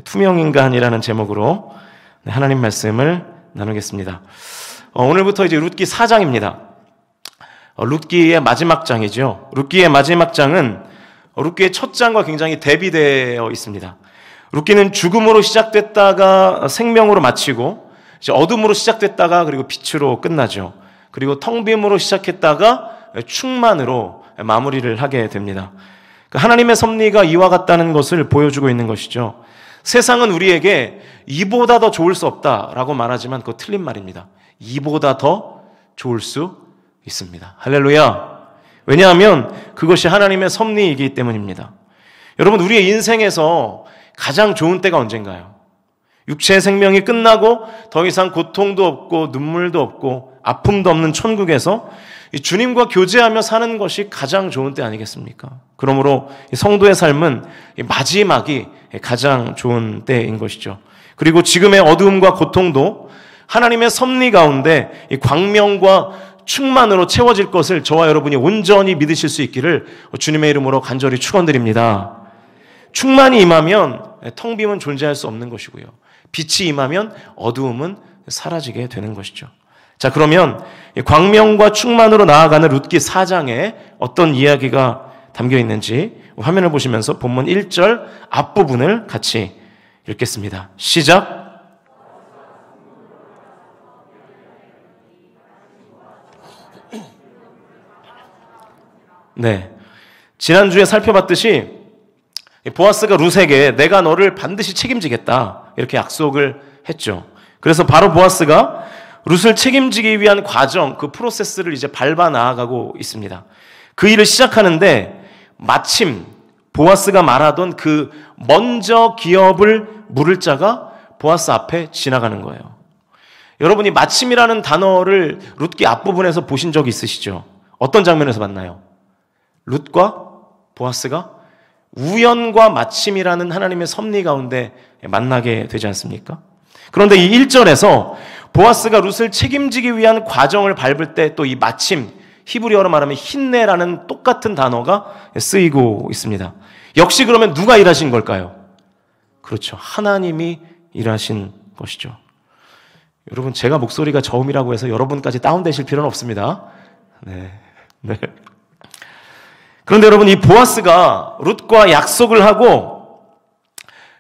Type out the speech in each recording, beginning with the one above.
투명인간이라는 제목으로 하나님 말씀을 나누겠습니다. 오늘부터 이제 룻기 4장입니다. 룻기의 마지막 장이죠. 룻기의 마지막 장은 룻기의 첫 장과 굉장히 대비되어 있습니다. 룻기는 죽음으로 시작됐다가 생명으로 마치고, 이제 어둠으로 시작됐다가 그리고 빛으로 끝나죠. 그리고 텅 빔으로 시작했다가 충만으로 마무리를 하게 됩니다. 하나님의 섭리가 이와 같다는 것을 보여주고 있는 것이죠. 세상은 우리에게 이보다 더 좋을 수 없다라고 말하지만 그거 틀린 말입니다. 이보다 더 좋을 수 있습니다. 할렐루야. 왜냐하면 그것이 하나님의 섭리이기 때문입니다. 여러분, 우리의 인생에서 가장 좋은 때가 언젠가요? 육체의 생명이 끝나고 더 이상 고통도 없고 눈물도 없고 아픔도 없는 천국에서 주님과 교제하며 사는 것이 가장 좋은 때 아니겠습니까? 그러므로 성도의 삶은 마지막이 가장 좋은 때인 것이죠. 그리고 지금의 어두움과 고통도 하나님의 섭리 가운데 광명과 충만으로 채워질 것을 저와 여러분이 온전히 믿으실 수 있기를 주님의 이름으로 간절히 축원드립니다. 충만이 임하면 텅 빔은 존재할 수 없는 것이고요. 빛이 임하면 어두움은 사라지게 되는 것이죠. 자, 그러면 광명과 충만으로 나아가는 룻기 4장에 어떤 이야기가 담겨 있는지 화면을 보시면서 본문 1절 앞부분을 같이 읽겠습니다. 시작. 네, 지난주에 살펴봤듯이 보아스가 룻에게 내가 너를 반드시 책임지겠다 이렇게 약속을 했죠. 그래서 바로 보아스가 룻을 책임지기 위한 과정, 그 프로세스를 이제 밟아 나아가고 있습니다. 그 일을 시작하는데 마침 보아스가 말하던 그 먼저 기업을 물을 자가 보아스 앞에 지나가는 거예요. 여러분이 마침이라는 단어를 룻기 앞부분에서 보신 적 있으시죠? 어떤 장면에서 봤나요? 룻과 보아스가 우연과 마침이라는 하나님의 섭리 가운데 만나게 되지 않습니까? 그런데 이 1절에서 보아스가 룻을 책임지기 위한 과정을 밟을 때 또 이 마침, 히브리어로 말하면 힌내라는 똑같은 단어가 쓰이고 있습니다. 역시 그러면 누가 일하신 걸까요? 그렇죠. 하나님이 일하신 것이죠. 여러분, 제가 목소리가 저음이라고 해서 여러분까지 다운되실 필요는 없습니다. 네. 그런데 여러분, 이 보아스가 룻과 약속을 하고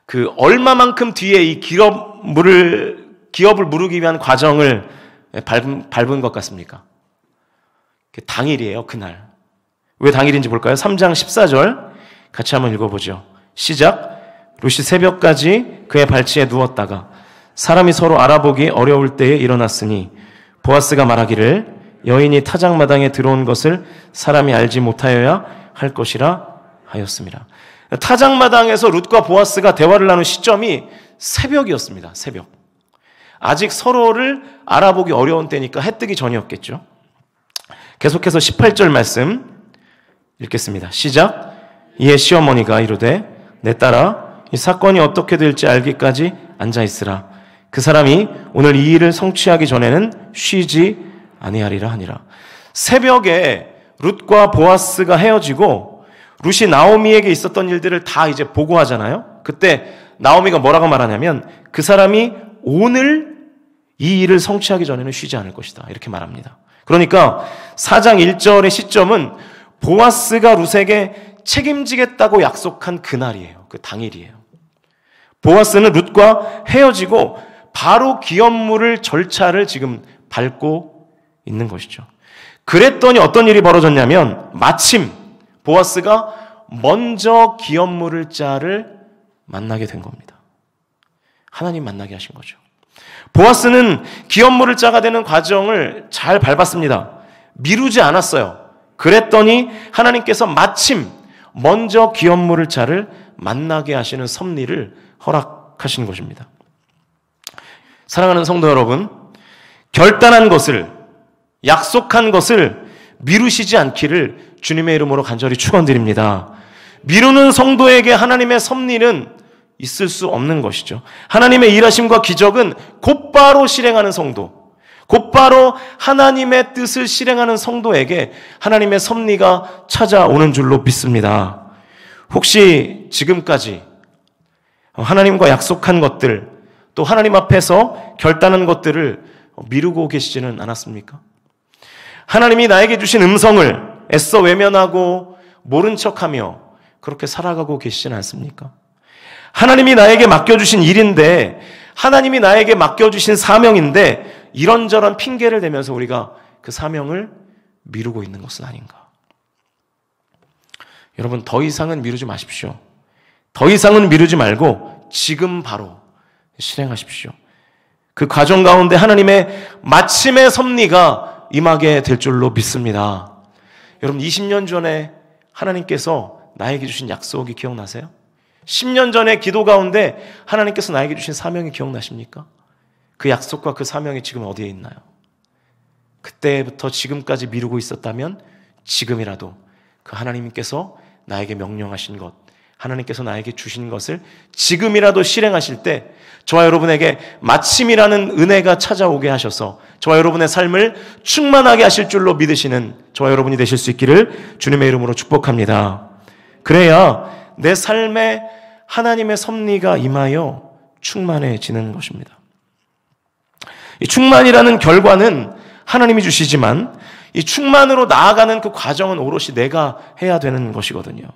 그 얼마만큼 뒤에 이 기업을 무르기 위한 과정을 밟은 것 같습니까? 당일이에요, 그날. 왜 당일인지 볼까요? 3장 14절 같이 한번 읽어보죠. 시작. 룻이 새벽까지 그의 발치에 누웠다가 사람이 서로 알아보기 어려울 때에 일어났으니 보아스가 말하기를 여인이 타작마당에 들어온 것을 사람이 알지 못하여야 할 것이라 하였습니다. 타작마당에서 룻과 보아스가 대화를 나눈 시점이 새벽이었습니다. 새벽. 아직 서로를 알아보기 어려운 때니까 해 뜨기 전이었겠죠. 계속해서 18절 말씀 읽겠습니다. 시작. 이에 시어머니가 이르되 내 딸아 이 사건이 어떻게 될지 알기까지 앉아있으라. 그 사람이 오늘 이 일을 성취하기 전에는 쉬지 아니하리라 하니라. 새벽에 룻과 보아스가 헤어지고 룻이 나오미에게 있었던 일들을 다 이제 보고하잖아요. 그때 나오미가 뭐라고 말하냐면 그 사람이 오늘 이 일을 성취하기 전에는 쉬지 않을 것이다 이렇게 말합니다. 그러니까 4장 1절의 시점은 보아스가 룻에게 책임지겠다고 약속한 그날이에요. 그 당일이에요. 보아스는 룻과 헤어지고 바로 기업물을 절차를 지금 밟고 있는 것이죠. 그랬더니 어떤 일이 벌어졌냐면 마침 보아스가 먼저 기업물을 자를 만나게 된 겁니다. 하나님 만나게 하신 거죠. 보아스는 기업물을 자가 되는 과정을 잘 밟았습니다. 미루지 않았어요. 그랬더니 하나님께서 마침 먼저 기업물을 자를 만나게 하시는 섭리를 허락하신 것입니다. 사랑하는 성도 여러분, 결단한 것을, 약속한 것을 미루시지 않기를 주님의 이름으로 간절히 축원드립니다. 미루는 성도에게 하나님의 섭리는 있을 수 없는 것이죠. 하나님의 일하심과 기적은 곧바로 실행하는 성도, 곧바로 하나님의 뜻을 실행하는 성도에게 하나님의 섭리가 찾아오는 줄로 믿습니다. 혹시 지금까지 하나님과 약속한 것들, 또 하나님 앞에서 결단한 것들을 미루고 계시지는 않았습니까? 하나님이 나에게 주신 음성을 애써 외면하고 모른 척하며 그렇게 살아가고 계시지는 않습니까? 하나님이 나에게 맡겨주신 일인데, 하나님이 나에게 맡겨주신 사명인데 이런저런 핑계를 대면서 우리가 그 사명을 미루고 있는 것은 아닌가? 여러분, 더 이상은 미루지 마십시오. 더 이상은 미루지 말고 지금 바로 실행하십시오. 그 과정 가운데 하나님의 마침의 섭리가 임하게 될 줄로 믿습니다. 여러분, 20년 전에 하나님께서 나에게 주신 약속이 기억나세요? 10년 전에 기도 가운데 하나님께서 나에게 주신 사명이 기억나십니까? 그 약속과 그 사명이 지금 어디에 있나요? 그때부터 지금까지 미루고 있었다면 지금이라도 그 하나님께서 나에게 명령하신 것, 하나님께서 나에게 주신 것을 지금이라도 실행하실 때 저와 여러분에게 마침이라는 은혜가 찾아오게 하셔서 저와 여러분의 삶을 충만하게 하실 줄로 믿으시는 저와 여러분이 되실 수 있기를 주님의 이름으로 축복합니다. 그래야 내 삶에 하나님의 섭리가 임하여 충만해지는 것입니다. 이 충만이라는 결과는 하나님이 주시지만 이 충만으로 나아가는 그 과정은 오롯이 내가 해야 되는 것이거든요.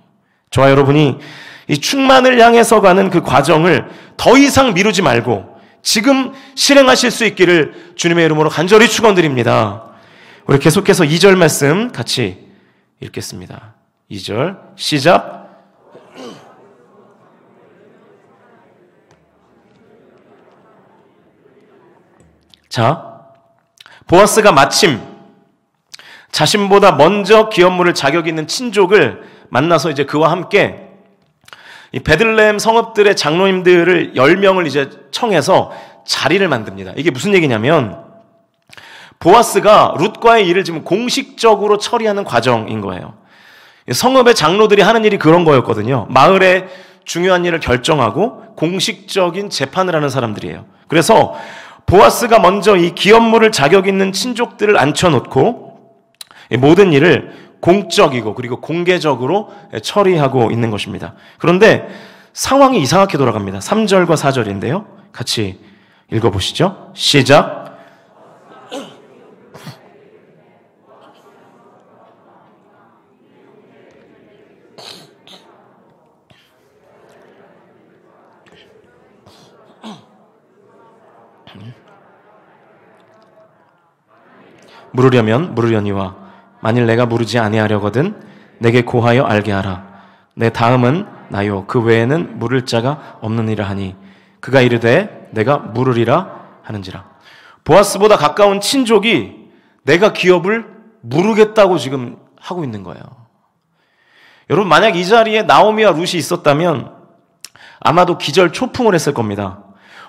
저와 여러분이 이 충만을 향해서 가는 그 과정을 더 이상 미루지 말고 지금 실행하실 수 있기를 주님의 이름으로 간절히 축원드립니다. 우리 계속해서 2절 말씀 같이 읽겠습니다. 2절 시작. 자, 보아스가 마침 자신보다 먼저 기업 물을 자격 있는 친족을 만나서 이제 그와 함께 이 베들레헴 성읍들의 장로님들을 10명을 이제 청해서 자리를 만듭니다. 이게 무슨 얘기냐면 보아스가 룻과의 일을 지금 공식적으로 처리하는 과정인 거예요. 성읍의 장로들이 하는 일이 그런 거였거든요. 마을의 중요한 일을 결정하고 공식적인 재판을 하는 사람들이에요. 그래서 보아스가 먼저 이 기업물을 자격 있는 친족들을 앉혀놓고 모든 일을 공적이고 그리고 공개적으로 처리하고 있는 것입니다. 그런데 상황이 이상하게 돌아갑니다. 3절과 4절인데요. 같이 읽어보시죠. 시작. 물으려면 물으려니와 만일 내가 물으지 아니하려거든 내게 고하여 알게 하라. 내 다음은 나요 그 외에는 물을 자가 없느니라 하니 그가 이르되 내가 물으리라 하는지라. 보아스보다 가까운 친족이 내가 기업을 물으겠다고 지금 하고 있는 거예요. 여러분, 만약 이 자리에 나오미와 룻이 있었다면 아마도 기절초풍을 했을 겁니다.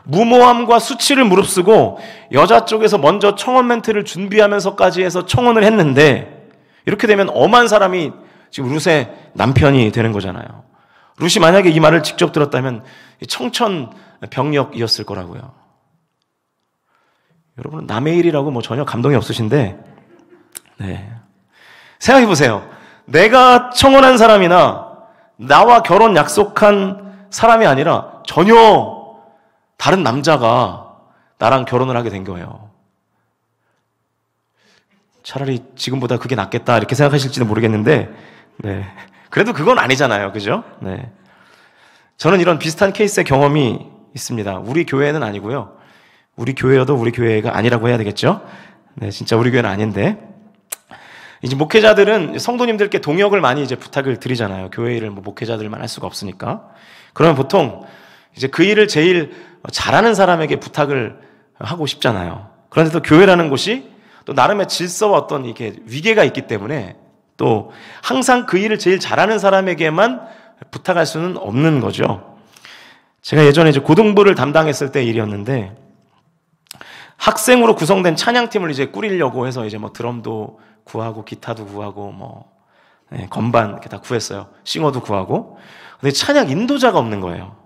무모함과 수치를 무릅쓰고 여자 쪽에서 먼저 청혼 멘트를 준비하면서까지 해서 청혼을 했는데 이렇게 되면 엄한 사람이 지금 룻의 남편이 되는 거잖아요. 룻이 만약에 이 말을 직접 들었다면 청천벽력이었을 거라고요. 여러분, 남의 일이라고 뭐 전혀 감동이 없으신데, 네. 생각해 보세요. 내가 청혼한 사람이나 나와 결혼 약속한 사람이 아니라 전혀 다른 남자가 나랑 결혼을 하게 된 거예요. 차라리 지금보다 그게 낫겠다 이렇게 생각하실지는 모르겠는데, 네. 그래도 그건 아니잖아요. 그죠? 네. 저는 이런 비슷한 케이스의 경험이 있습니다. 우리 교회는 아니고요. 우리 교회여도 우리 교회가 아니라고 해야 되겠죠? 네, 진짜 우리 교회는 아닌데. 이제 목회자들은 성도님들께 동역을 많이 이제 부탁을 드리잖아요. 교회 일을 뭐 목회자들만 할 수가 없으니까. 그러면 보통 이제 그 일을 제일 잘하는 사람에게 부탁을 하고 싶잖아요. 그런데 또 교회라는 곳이 또 나름의 질서와 어떤 이게 위계가 있기 때문에 또 항상 그 일을 제일 잘하는 사람에게만 부탁할 수는 없는 거죠. 제가 예전에 이제 고등부를 담당했을 때 일이었는데 학생으로 구성된 찬양팀을 이제 꾸리려고 해서 이제 뭐 드럼도 구하고 기타도 구하고 뭐 건반 이렇게 다 구했어요. 싱어도 구하고. 근데 찬양 인도자가 없는 거예요.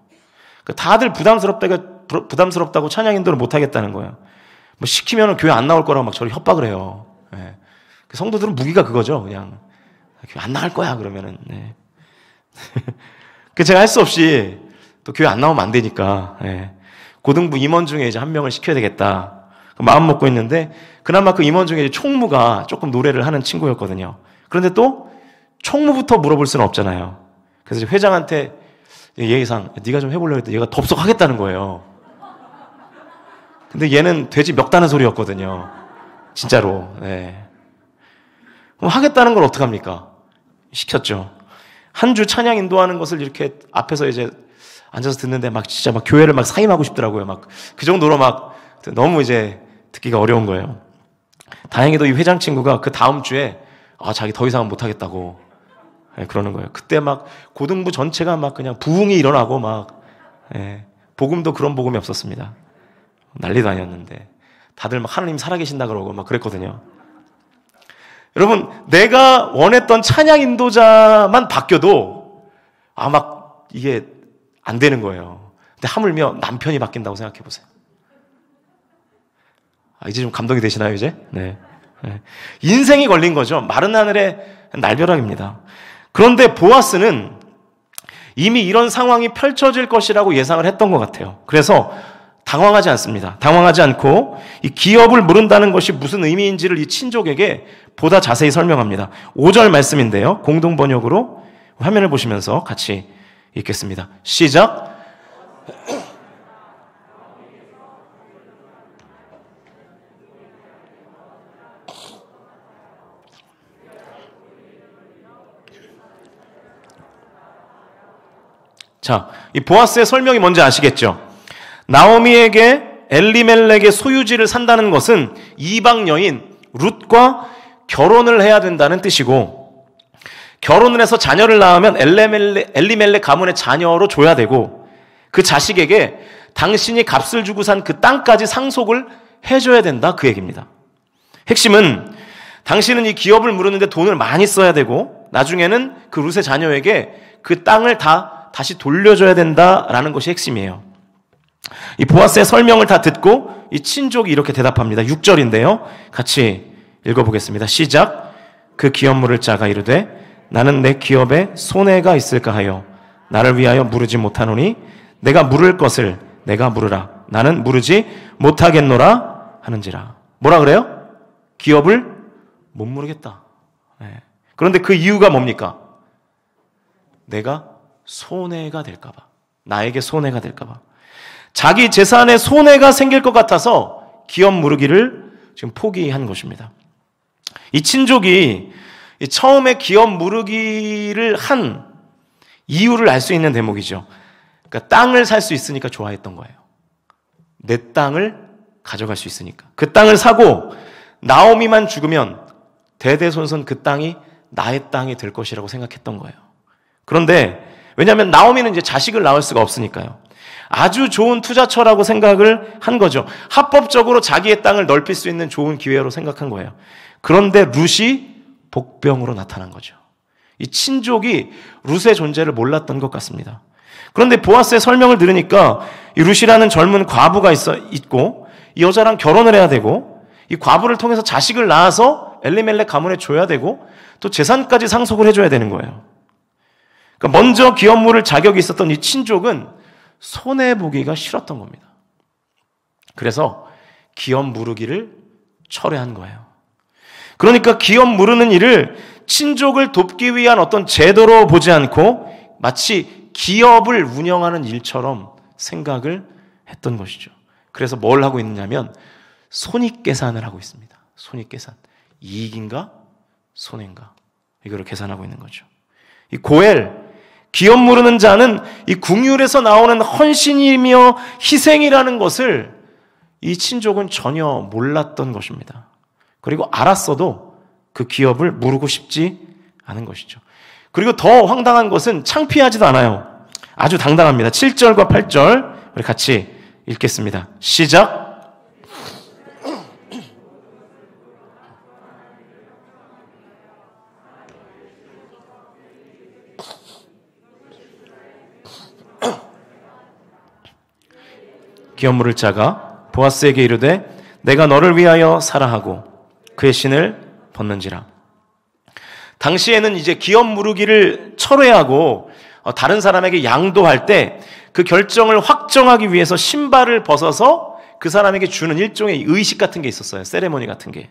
다들 부담스럽다고 찬양 인도를 못 하겠다는 거예요. 뭐 시키면 교회 안 나올 거라고 막 저를 협박을 해요. 네. 성도들은 무기가 그거죠. 그냥 교회 안 나갈 거야 그러면은. 네. 그 제가 할 수 없이 또 교회 안 나오면 안 되니까, 예. 고등부 임원 중에 이제 한 명을 시켜야 되겠다. 마음 먹고 있는데, 그나마 그 임원 중에 이제 총무가 조금 노래를 하는 친구였거든요. 그런데 또 총무부터 물어볼 수는 없잖아요. 그래서 회장한테 예의상 네가 좀 해보려고 했더니 얘가 덥석하겠다는 거예요. 근데 얘는 돼지 멱다는 소리였거든요. 진짜로. 네. 그럼 하겠다는 걸 어떡합니까? 시켰죠. 한 주 찬양 인도하는 것을 이렇게 앞에서 이제 앉아서 듣는데 막 진짜 막 교회를 막 사임하고 싶더라고요. 막 그 정도로 막 너무 이제 듣기가 어려운 거예요. 다행히도 이 회장 친구가 그 다음 주에 자기 더 이상은 못하겠다고 그러는 거예요. 그때 막 고등부 전체가 막 그냥 부흥이 일어나고 막 복음도 그런 복음이 없었습니다. 난리도 아니었는데 다들 막 하나님 살아계신다 그러고 막 그랬거든요. 여러분, 내가 원했던 찬양 인도자만 바뀌어도 막 이게 안 되는 거예요. 근데 하물며 남편이 바뀐다고 생각해 보세요. 이제 좀 감동이 되시나요, 이제? 네. 인생이 걸린 거죠. 마른 하늘의 날벼락입니다. 그런데 보아스는 이미 이런 상황이 펼쳐질 것이라고 예상을 했던 것 같아요. 그래서 당황하지 않습니다. 당황하지 않고 이 기업을 물은다는 것이 무슨 의미인지를 이 친족에게 보다 자세히 설명합니다. 5절 말씀인데요. 공동 번역으로 화면을 보시면서 같이 읽겠습니다. 시작. 자, 이 보아스의 설명이 뭔지 아시겠죠? 나오미에게 엘리멜렉의 소유지를 산다는 것은 이방 여인 룻과 결혼을 해야 된다는 뜻이고, 결혼을 해서 자녀를 낳으면 엘리멜렉 가문의 자녀로 줘야 되고, 그 자식에게 당신이 값을 주고 산 그 땅까지 상속을 해줘야 된다, 그 얘기입니다. 핵심은 당신은 이 기업을 물었는데 돈을 많이 써야 되고, 나중에는 그 룻의 자녀에게 그 땅을 다시 돌려줘야 된다라는 것이 핵심이에요. 이 보아스의 설명을 다 듣고 이 친족이 이렇게 대답합니다. 6절인데요. 같이 읽어보겠습니다. 시작. 그 기업 물을 자가 이르되 나는 내 기업에 손해가 있을까 하여 나를 위하여 물으지 못하노니 내가 물을 것을 내가 물으라. 나는 물으지 못하겠노라 하는지라. 뭐라 그래요? 기업을 못 물으겠다. 네. 그런데 그 이유가 뭡니까? 내가 손해가 될까 봐. 나에게 손해가 될까 봐. 자기 재산에 손해가 생길 것 같아서 기업 무르기를 지금 포기한 것입니다. 이 친족이 처음에 기업 무르기를 한 이유를 알 수 있는 대목이죠. 그러니까 땅을 살 수 있으니까 좋아했던 거예요. 내 땅을 가져갈 수 있으니까. 그 땅을 사고 나오미만 죽으면 대대손손 그 땅이 나의 땅이 될 것이라고 생각했던 거예요. 그런데 왜냐하면 나오미는 이제 자식을 낳을 수가 없으니까요. 아주 좋은 투자처라고 생각을 한 거죠. 합법적으로 자기의 땅을 넓힐 수 있는 좋은 기회로 생각한 거예요. 그런데 룻이 복병으로 나타난 거죠. 이 친족이 룻의 존재를 몰랐던 것 같습니다. 그런데 보아스의 설명을 들으니까 이 룻이라는 젊은 과부가 있고 이 여자랑 결혼을 해야 되고 이 과부를 통해서 자식을 낳아서 엘리멜렉 가문에 줘야 되고 또 재산까지 상속을 해줘야 되는 거예요. 그러니까 먼저 기업 물을 자격이 있었던 이 친족은 손해보기가 싫었던 겁니다. 그래서 기업 무르기를 철회한 거예요. 그러니까 기업 무르는 일을 친족을 돕기 위한 어떤 제도로 보지 않고 마치 기업을 운영하는 일처럼 생각을 했던 것이죠. 그래서 뭘 하고 있느냐면 손익계산을 하고 있습니다. 손익계산. 이익인가? 손해인가? 이거를 계산하고 있는 거죠. 이 고엘, 기업 무르는 자는 이 궁율에서 나오는 헌신이며 희생이라는 것을 이 친족은 전혀 몰랐던 것입니다. 그리고 알았어도 그 기업을 무르고 싶지 않은 것이죠. 그리고 더 황당한 것은 창피하지도 않아요. 아주 당당합니다. 7절과 8절 우리 같이 읽겠습니다. 시작. 기업 물을 자가 보아스에게 이르되 내가 너를 위하여 사라 하고 그의 신을 벗는지라. 당시에는 이제 기업 무르기를 철회하고 다른 사람에게 양도할 때 그 결정을 확정하기 위해서 신발을 벗어서 그 사람에게 주는 일종의 의식 같은 게 있었어요. 세레모니 같은 게.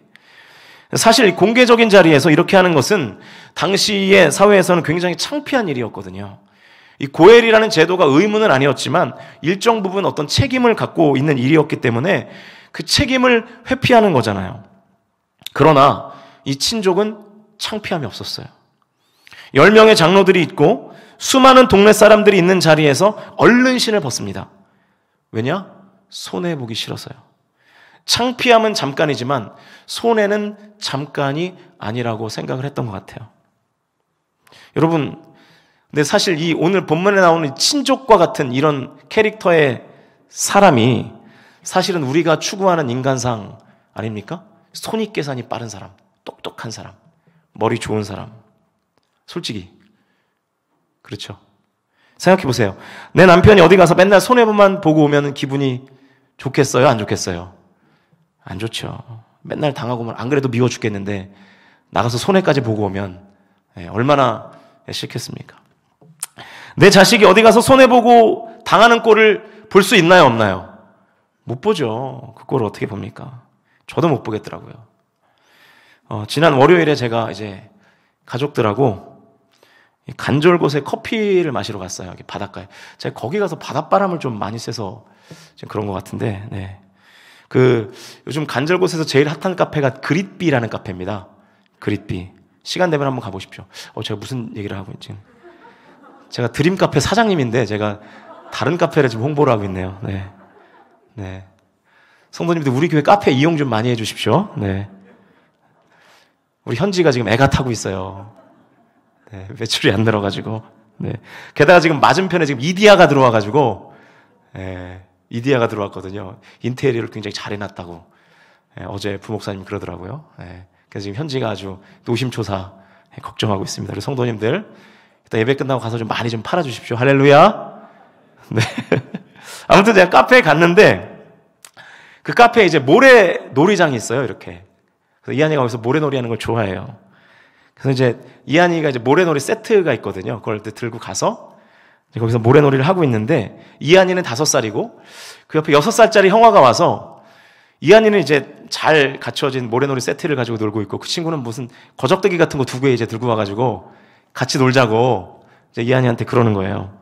사실 공개적인 자리에서 이렇게 하는 것은 당시의 사회에서는 굉장히 창피한 일이었거든요. 이 고엘이라는 제도가 의무는 아니었지만 일정 부분 어떤 책임을 갖고 있는 일이었기 때문에 그 책임을 회피하는 거잖아요. 그러나 이 친족은 창피함이 없었어요. 10명의 장로들이 있고 수많은 동네 사람들이 있는 자리에서 얼른 신을 벗습니다. 왜냐? 손해보기 싫어서요. 창피함은 잠깐이지만 손해는 잠깐이 아니라고 생각을 했던 것 같아요. 여러분, 근데 사실 이 오늘 본문에 나오는 친족과 같은 이런 캐릭터의 사람이 사실은 우리가 추구하는 인간상 아닙니까? 손익계산이 빠른 사람, 똑똑한 사람, 머리 좋은 사람. 솔직히 그렇죠. 생각해 보세요. 내 남편이 어디 가서 맨날 손해만 보고 오면 기분이 좋겠어요? 안 좋겠어요? 안 좋죠. 맨날 당하고 오면 안 그래도 미워 죽겠는데 나가서 손해까지 보고 오면 얼마나 싫겠습니까? 내 자식이 어디 가서 손해보고 당하는 꼴을 볼 수 있나요? 없나요? 못 보죠. 그 꼴을 어떻게 봅니까? 저도 못 보겠더라고요. 지난 월요일에 제가 이제 가족들하고 간절곶에 커피를 마시러 갔어요. 여기 바닷가에. 제가 거기 가서 바닷바람을 좀 많이 쐬서 지금 그런 것 같은데, 네. 요즘 간절곶에서 제일 핫한 카페가 그릿비라는 카페입니다. 그릿비. 시간 되면 한번 가보십시오. 제가 무슨 얘기를 하고 있지? 제가 드림 카페 사장님인데, 제가 다른 카페를 지금 홍보를 하고 있네요. 네. 네. 성도님들, 우리 교회 카페 이용 좀 많이 해주십시오. 네. 우리 현지가 지금 애가 타고 있어요. 네, 매출이 안 늘어가지고. 네. 게다가 지금 맞은편에 지금 이디야가 들어와가지고, 이디야가 들어왔거든요. 인테리어를 굉장히 잘 해놨다고. 어제 부목사님 그러더라고요. 그래서 지금 현지가 아주 노심초사 걱정하고 있습니다. 그래서 성도님들, 일단 예배 끝나고 가서 좀 많이 좀 팔아주십시오. 할렐루야. 네. 아무튼 제가 카페에 갔는데, 그 카페에 이제 모래 놀이장이 있어요, 이렇게. 그래서 이한이가 거기서 모래놀이 하는 걸 좋아해요. 그래서 이제 이한이가 이제 모래놀이 세트가 있거든요. 그걸 들고 가서 거기서 모래놀이를 하고 있는데 이한이는 5살이고 그 옆에 6살짜리 형아가 와서 이한이는 이제 잘 갖춰진 모래놀이 세트를 가지고 놀고 있고 그 친구는 무슨 거적대기 같은 거 2개 이제 들고 와가지고 같이 놀자고 이제 이한이한테 그러는 거예요.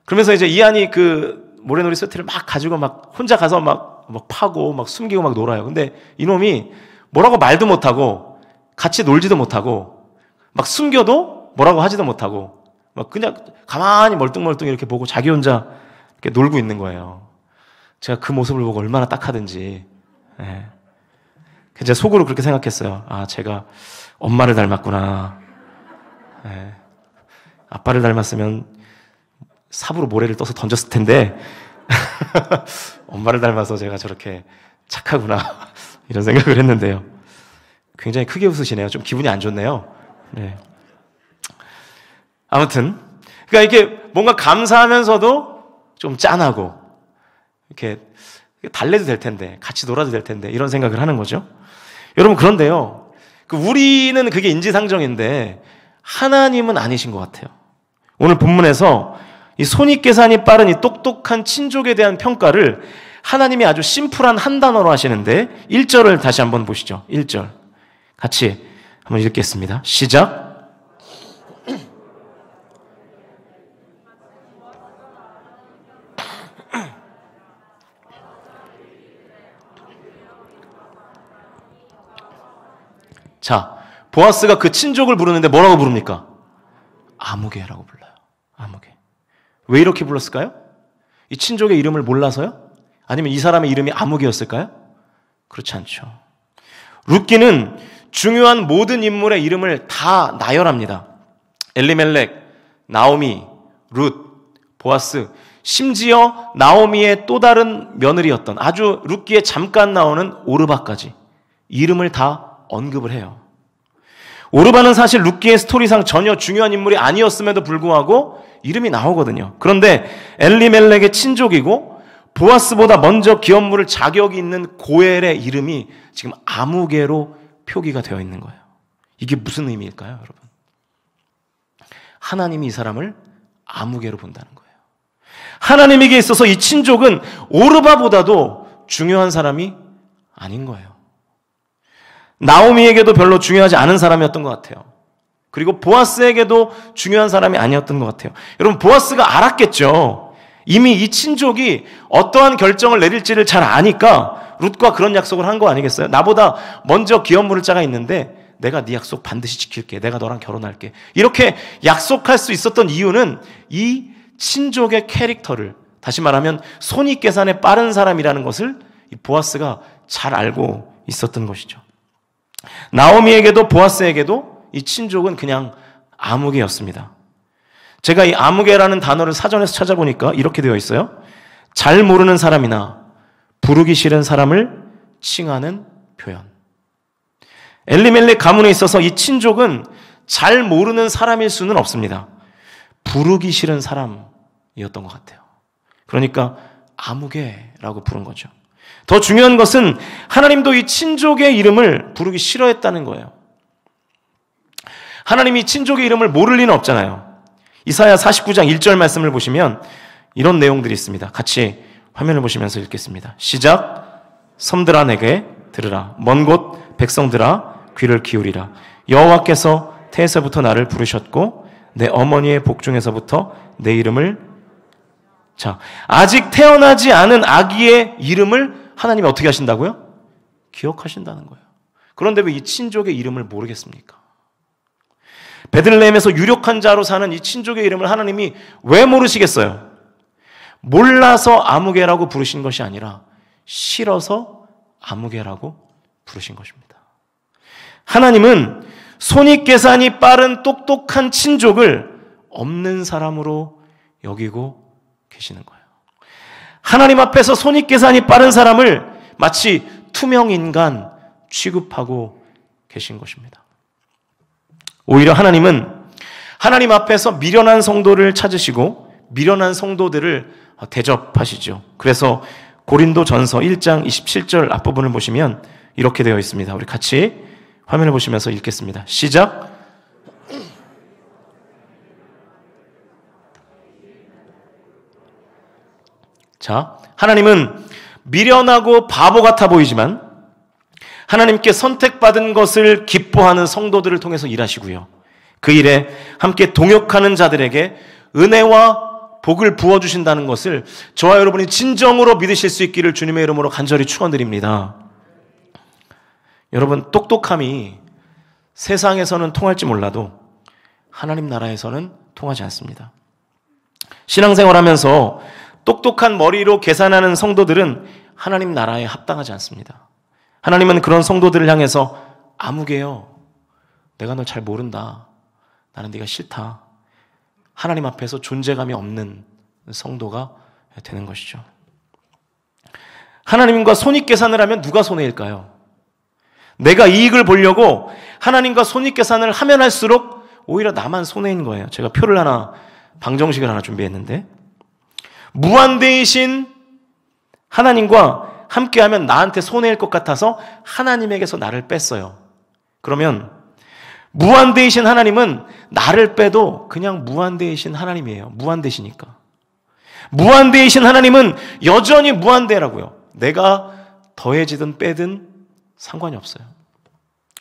그러면서 이제 이한이 그 모래놀이 세트를 막 가지고 막 혼자 가서 막 파고 막 숨기고 막 놀아요. 근데 이놈이 뭐라고 말도 못하고 같이 놀지도 못하고 막 숨겨도 뭐라고 하지도 못하고 막 그냥 가만히 멀뚱멀뚱 이렇게 보고 자기 혼자 이렇게 놀고 있는 거예요. 제가 그 모습을 보고 얼마나 딱하든지. 제가 속으로 그렇게 생각했어요. 아, 제가 엄마를 닮았구나. 아빠를 닮았으면 삽으로 모래를 떠서 던졌을 텐데 엄마를 닮아서 제가 저렇게 착하구나 이런 생각을 했는데요. 굉장히 크게 웃으시네요. 좀 기분이 안 좋네요. 네. 아무튼 그러니까 이게 뭔가 감사하면서도 좀 짠하고 이렇게 달래도 될 텐데 같이 놀아도 될 텐데 이런 생각을 하는 거죠. 여러분 그런데요. 우리는 그게 인지상정인데 하나님은 아니신 것 같아요. 오늘 본문에서 이 손익계산이 빠른 이 똑똑한 친족에 대한 평가를 하나님이 아주 심플한 한 단어로 하시는데 1절을 다시 한번 보시죠. 1절 같이 한번 읽겠습니다. 시작. 자, 보아스가 그 친족을 부르는데 뭐라고 부릅니까? 아무개라고 불러요. 아무개. 왜 이렇게 불렀을까요? 이 친족의 이름을 몰라서요? 아니면 이 사람의 이름이 아무개였을까요? 그렇지 않죠. 룻기는 중요한 모든 인물의 이름을 다 나열합니다. 엘리멜렉, 나오미, 룻, 보아스, 심지어 나오미의 또 다른 며느리였던 아주 룻기에 잠깐 나오는 오르바까지 이름을 다 언급을 해요. 오르바는 사실 룻기의 스토리상 전혀 중요한 인물이 아니었음에도 불구하고 이름이 나오거든요. 그런데 엘리멜렉의 친족이고 보아스보다 먼저 기업물을 자격이 있는 고엘의 이름이 지금 아무개로 표기가 되어 있는 거예요. 이게 무슨 의미일까요, 여러분? 하나님이 이 사람을 아무개로 본다는 거예요. 하나님에게 있어서 이 친족은 오르바보다도 중요한 사람이 아닌 거예요. 나오미에게도 별로 중요하지 않은 사람이었던 것 같아요. 그리고 보아스에게도 중요한 사람이 아니었던 것 같아요. 여러분, 보아스가 알았겠죠. 이미 이 친족이 어떠한 결정을 내릴지를 잘 아니까 룻과 그런 약속을 한 거 아니겠어요? 나보다 먼저 기업 물을 자가 있는데 내가 네 약속 반드시 지킬게. 내가 너랑 결혼할게. 이렇게 약속할 수 있었던 이유는 이 친족의 캐릭터를, 다시 말하면 손익계산에 빠른 사람이라는 것을 이 보아스가 잘 알고 있었던 것이죠. 나오미에게도 보아스에게도 이 친족은 그냥 아무개였습니다. 제가 이 아무개라는 단어를 사전에서 찾아보니까 이렇게 되어 있어요. 잘 모르는 사람이나 부르기 싫은 사람을 칭하는 표현. 엘리멜렉 가문에 있어서 이 친족은 잘 모르는 사람일 수는 없습니다. 부르기 싫은 사람이었던 것 같아요. 그러니까 아무개라고 부른 거죠. 더 중요한 것은 하나님도 이 친족의 이름을 부르기 싫어했다는 거예요. 하나님이 친족의 이름을 모를 리는 없잖아요. 이사야 49장 1절 말씀을 보시면 이런 내용들이 있습니다. 같이 화면을 보시면서 읽겠습니다. 시작. 섬들아 내게 들으라. 먼 곳 백성들아 귀를 기울이라. 여호와께서 태에서부터 나를 부르셨고 내 어머니의 복중에서부터 내 이름을, 자, 아직 태어나지 않은 아기의 이름을 하나님이 어떻게 하신다고요? 기억하신다는 거예요. 그런데 왜 이 친족의 이름을 모르겠습니까? 베들레헴에서 유력한 자로 사는 이 친족의 이름을 하나님이 왜 모르시겠어요? 몰라서 아무개라고 부르신 것이 아니라 싫어서 아무개라고 부르신 것입니다. 하나님은 손익계산이 빠른 똑똑한 친족을 없는 사람으로 여기고 계시는 거예요. 하나님 앞에서 손익계산이 빠른 사람을 마치 투명인간 취급하고 계신 것입니다. 오히려 하나님은 하나님 앞에서 미련한 성도를 찾으시고 미련한 성도들을 대접하시죠. 그래서 고린도 전서 1장 27절 앞부분을 보시면 이렇게 되어 있습니다. 우리 같이 화면을 보시면서 읽겠습니다. 시작. 자, 하나님은 미련하고 바보 같아 보이지만 하나님께 선택받은 것을 기뻐하는 성도들을 통해서 일하시고요. 그 일에 함께 동역하는 자들에게 은혜와 복을 부어주신다는 것을 저와 여러분이 진정으로 믿으실 수 있기를 주님의 이름으로 간절히 축원드립니다. 여러분, 똑똑함이 세상에서는 통할지 몰라도 하나님 나라에서는 통하지 않습니다. 신앙생활하면서 똑똑한 머리로 계산하는 성도들은 하나님 나라에 합당하지 않습니다. 하나님은 그런 성도들을 향해서 아무개요. 내가 너 잘 모른다. 나는 네가 싫다. 하나님 앞에서 존재감이 없는 성도가 되는 것이죠. 하나님과 손익계산을 하면 누가 손해일까요? 내가 이익을 보려고 하나님과 손익계산을 하면 할수록 오히려 나만 손해인 거예요. 제가 표를 하나, 방정식을 하나 준비했는데 무한대이신 하나님과 함께하면 나한테 손해일 것 같아서 하나님에게서 나를 뺐어요. 그러면 무한대이신 하나님은 나를 빼도 그냥 무한대이신 하나님이에요. 무한대시니까. 무한대이신 하나님은 여전히 무한대라고요. 내가 더해지든 빼든 상관이 없어요.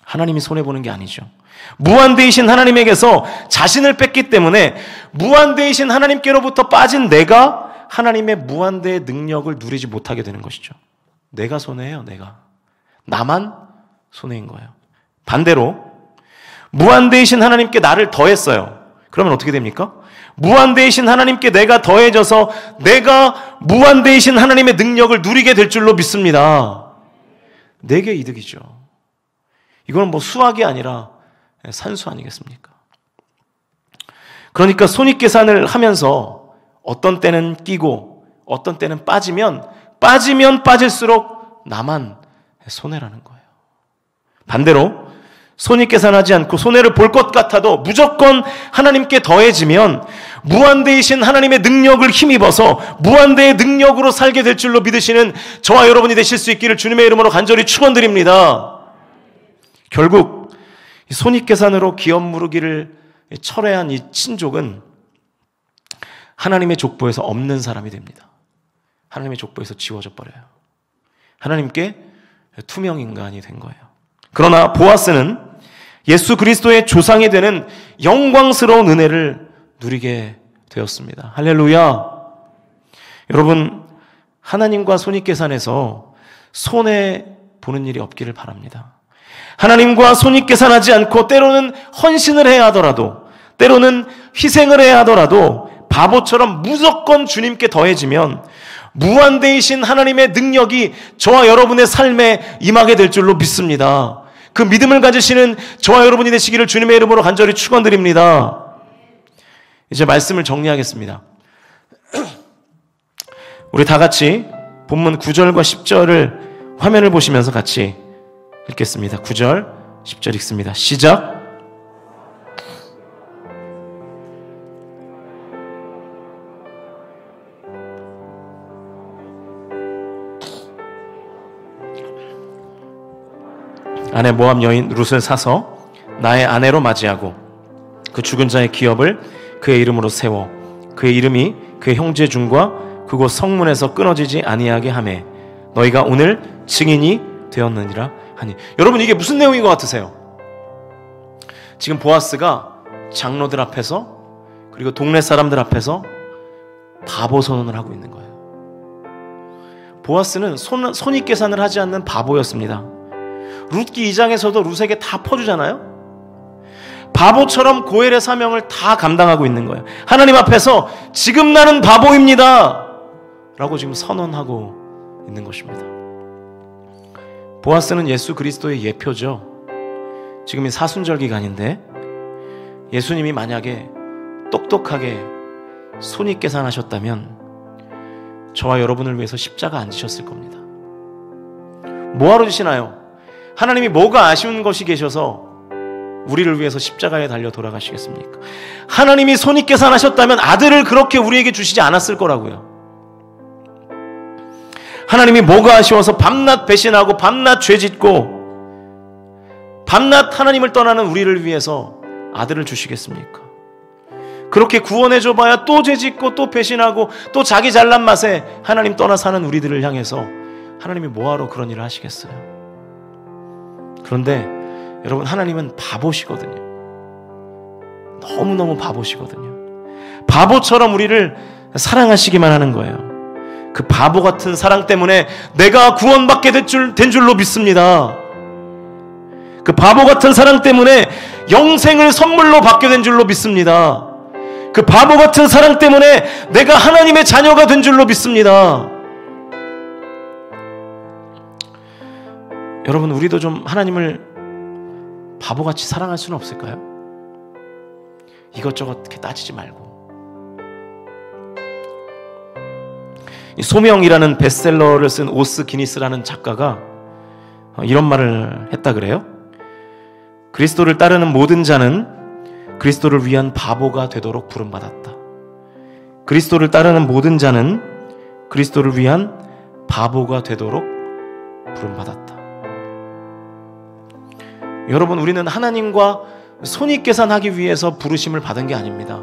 하나님이 손해보는 게 아니죠. 무한대이신 하나님에게서 자신을 뺐기 때문에 무한대이신 하나님께로부터 빠진 내가 하나님의 무한대의 능력을 누리지 못하게 되는 것이죠. 내가 손해예요, 내가. 나만 손해인 거예요. 반대로 무한대이신 하나님께 나를 더했어요. 그러면 어떻게 됩니까? 무한대이신 하나님께 내가 더해져서 내가 무한대이신 하나님의 능력을 누리게 될 줄로 믿습니다. 내게 이득이죠. 이건 뭐 수학이 아니라 산수 아니겠습니까? 그러니까 손익계산을 하면서 어떤 때는 끼고 어떤 때는 빠지면 빠질수록 나만 손해라는 거예요. 반대로 손익계산하지 않고 손해를 볼 것 같아도 무조건 하나님께 더해지면 무한대이신 하나님의 능력을 힘입어서 무한대의 능력으로 살게 될 줄로 믿으시는 저와 여러분이 되실 수 있기를 주님의 이름으로 간절히 축원드립니다. 결국 손익계산으로 기업 무르기를 철회한 이 친족은 하나님의 족보에서 없는 사람이 됩니다. 하나님의 족보에서 지워져 버려요. 하나님께 투명 인간이 된 거예요. 그러나 보아스는 예수 그리스도의 조상이 되는 영광스러운 은혜를 누리게 되었습니다. 할렐루야. 여러분, 하나님과 손익계산해서 손해보는 일이 없기를 바랍니다. 하나님과 손익계산하지 않고 때로는 헌신을 해야 하더라도, 때로는 희생을 해야 하더라도 바보처럼 무조건 주님께 더해지면 무한대이신 하나님의 능력이 저와 여러분의 삶에 임하게 될 줄로 믿습니다. 그 믿음을 가지시는 저와 여러분이 되시기를 주님의 이름으로 간절히 축원드립니다. 이제 말씀을 정리하겠습니다. 우리 다 같이 본문 9절과 10절을 화면을 보시면서 같이 읽겠습니다. 9절, 10절 읽습니다. 시작. 아내 모압 여인 룻을 사서 나의 아내로 맞이하고 그 죽은 자의 기업을 그의 이름으로 세워 그의 이름이 그의 형제 중과 그곳 성문에서 끊어지지 아니하게 하매 너희가 오늘 증인이 되었느니라 하니. 여러분, 이게 무슨 내용인 것 같으세요? 지금 보아스가 장로들 앞에서 그리고 동네 사람들 앞에서 바보 선언을 하고 있는 거예요. 보아스는 손익계산을 하지 않는 바보였습니다. 룻기 2장에서도 룻에게 다 퍼주잖아요. 바보처럼 고엘의 사명을 다 감당하고 있는 거예요. 하나님 앞에서 지금 나는 바보입니다 라고 지금 선언하고 있는 것입니다. 보아스는 예수 그리스도의 예표죠. 지금이 사순절 기간인데 예수님이 만약에 똑똑하게 손익계산하셨다면 저와 여러분을 위해서 십자가 안 지셨을 겁니다. 뭐하러 지시나요? 하나님이 뭐가 아쉬운 것이 계셔서 우리를 위해서 십자가에 달려 돌아가시겠습니까? 하나님이 손익계산하셨다면 아들을 그렇게 우리에게 주시지 않았을 거라고요. 하나님이 뭐가 아쉬워서 밤낮 배신하고 밤낮 죄짓고 밤낮 하나님을 떠나는 우리를 위해서 아들을 주시겠습니까? 그렇게 구원해줘봐야 또 죄짓고 또 배신하고 또 자기 잘난 맛에 하나님 떠나 사는 우리들을 향해서 하나님이 뭐하러 그런 일을 하시겠어요? 그런데 여러분, 하나님은 바보시거든요. 너무너무 바보시거든요. 바보처럼 우리를 사랑하시기만 하는 거예요. 그 바보 같은 사랑 때문에 내가 구원받게 된 줄로 믿습니다. 그 바보 같은 사랑 때문에 영생을 선물로 받게 된 줄로 믿습니다. 그 바보 같은 사랑 때문에 내가 하나님의 자녀가 된 줄로 믿습니다. 여러분, 우리도 좀 하나님을 바보같이 사랑할 수는 없을까요? 이것저것 이렇게 따지지 말고. 이 소명이라는 베스트셀러를 쓴 오스 기니스라는 작가가 이런 말을 했다 그래요. 그리스도를 따르는 모든 자는 그리스도를 위한 바보가 되도록 부름받았다. 그리스도를 따르는 모든 자는 그리스도를 위한 바보가 되도록 부름받았다. 여러분, 우리는 하나님과 손익계산하기 위해서 부르심을 받은 게 아닙니다.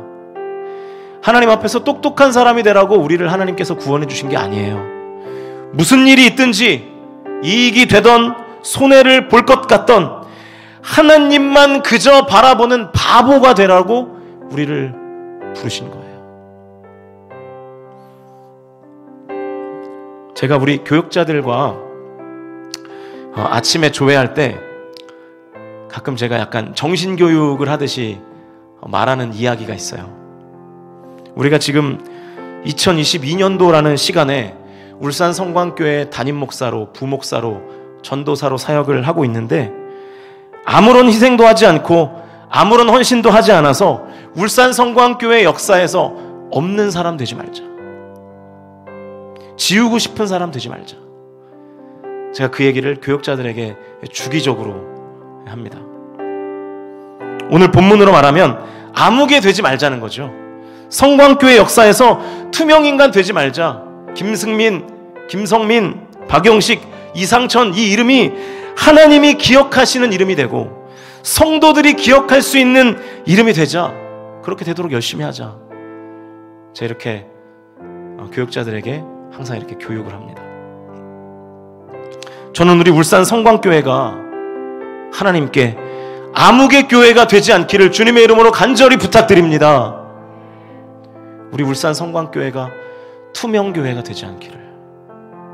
하나님 앞에서 똑똑한 사람이 되라고 우리를 하나님께서 구원해 주신 게 아니에요. 무슨 일이 있든지 이익이 되던 손해를 볼 것 같던 하나님만 그저 바라보는 바보가 되라고 우리를 부르신 거예요. 제가 우리 교육자들과 아침에 조회할 때 가끔 제가 약간 정신교육을 하듯이 말하는 이야기가 있어요. 우리가 지금 2022년도라는 시간에 울산 성광교회 담임 목사로, 부목사로, 전도사로 사역을 하고 있는데 아무런 희생도 하지 않고 아무런 헌신도 하지 않아서 울산 성광교회 역사에서 없는 사람 되지 말자. 지우고 싶은 사람 되지 말자. 제가 그 얘기를 교육자들에게 주기적으로 합니다. 오늘 본문으로 말하면 아무개 되지 말자는 거죠. 성광교회 역사에서 투명인간 되지 말자. 김승민, 김성민, 박용식, 이상천, 이 이름이 하나님이 기억하시는 이름이 되고 성도들이 기억할 수 있는 이름이 되자 그렇게 되도록 열심히 하자. 제가 이렇게 교육자들에게 항상 이렇게 교육을 합니다. 저는 우리 울산 성광교회가 하나님께 암흑의 교회가 되지 않기를 주님의 이름으로 간절히 부탁드립니다. 우리 울산 성광교회가 투명교회가 되지 않기를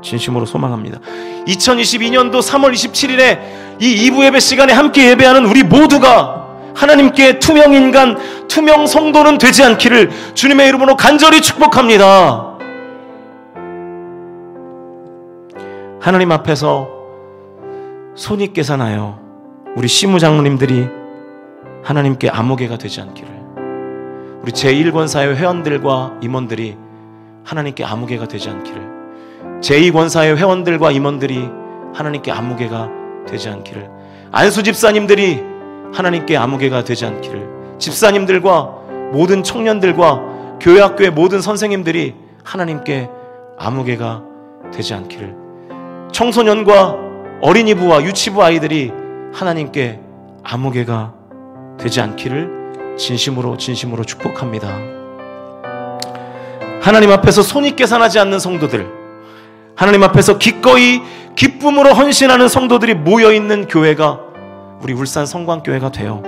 진심으로 소망합니다. 2022년도 3월 27일에 이 2부 예배 시간에 함께 예배하는 우리 모두가 하나님께 투명인간, 투명 성도는 되지 않기를 주님의 이름으로 간절히 축복합니다. 하나님 앞에서 손이 깨사나요 우리 시무장로님들이 하나님께 암흑개가 되지 않기를, 우리 제1권사회 회원들과 임원들이 하나님께 암흑개가 되지 않기를, 제2권사회 회원들과 임원들이 하나님께 암흑개가 되지 않기를, 안수 집사님들이 하나님께 암흑개가 되지 않기를, 집사님들과 모든 청년들과 교회 학교의 모든 선생님들이 하나님께 암흑개가 되지 않기를, 청소년과 어린이부와 유치부 아이들이 하나님께 암흑개가 되지 않기를 진심으로 축복합니다. 하나님 앞에서 손이 깨산하지 않는 성도들, 하나님 앞에서 기꺼이 기쁨으로 헌신하는 성도들이 모여있는 교회가 우리 울산 성광교회가 돼요.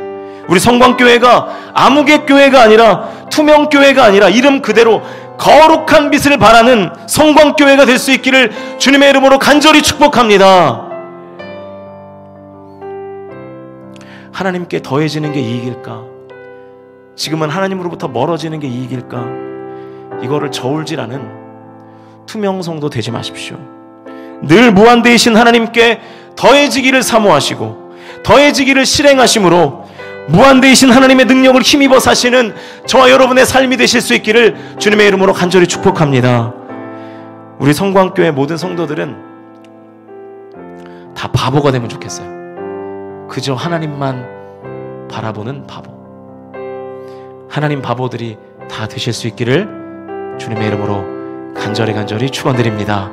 우리 성광교회가 암흑의 교회가 아니라 투명교회가 아니라 이름 그대로 거룩한 빛을 발하는 성광교회가 될 수 있기를 주님의 이름으로 간절히 축복합니다. 하나님께 더해지는 게 이익일까? 지금은 하나님으로부터 멀어지는 게 이익일까? 이거를 저울질하는 투명성도 되지 마십시오. 늘 무한대이신 하나님께 더해지기를 사모하시고 더해지기를 실행하심으로 무한대이신 하나님의 능력을 힘입어 사시는 저와 여러분의 삶이 되실 수 있기를 주님의 이름으로 간절히 축복합니다. 우리 성광교회 모든 성도들은 다 바보가 되면 좋겠어요. 그저 하나님만 바라보는 바보. 하나님 바보들이 다 되실 수 있기를 주님의 이름으로 간절히 축원드립니다.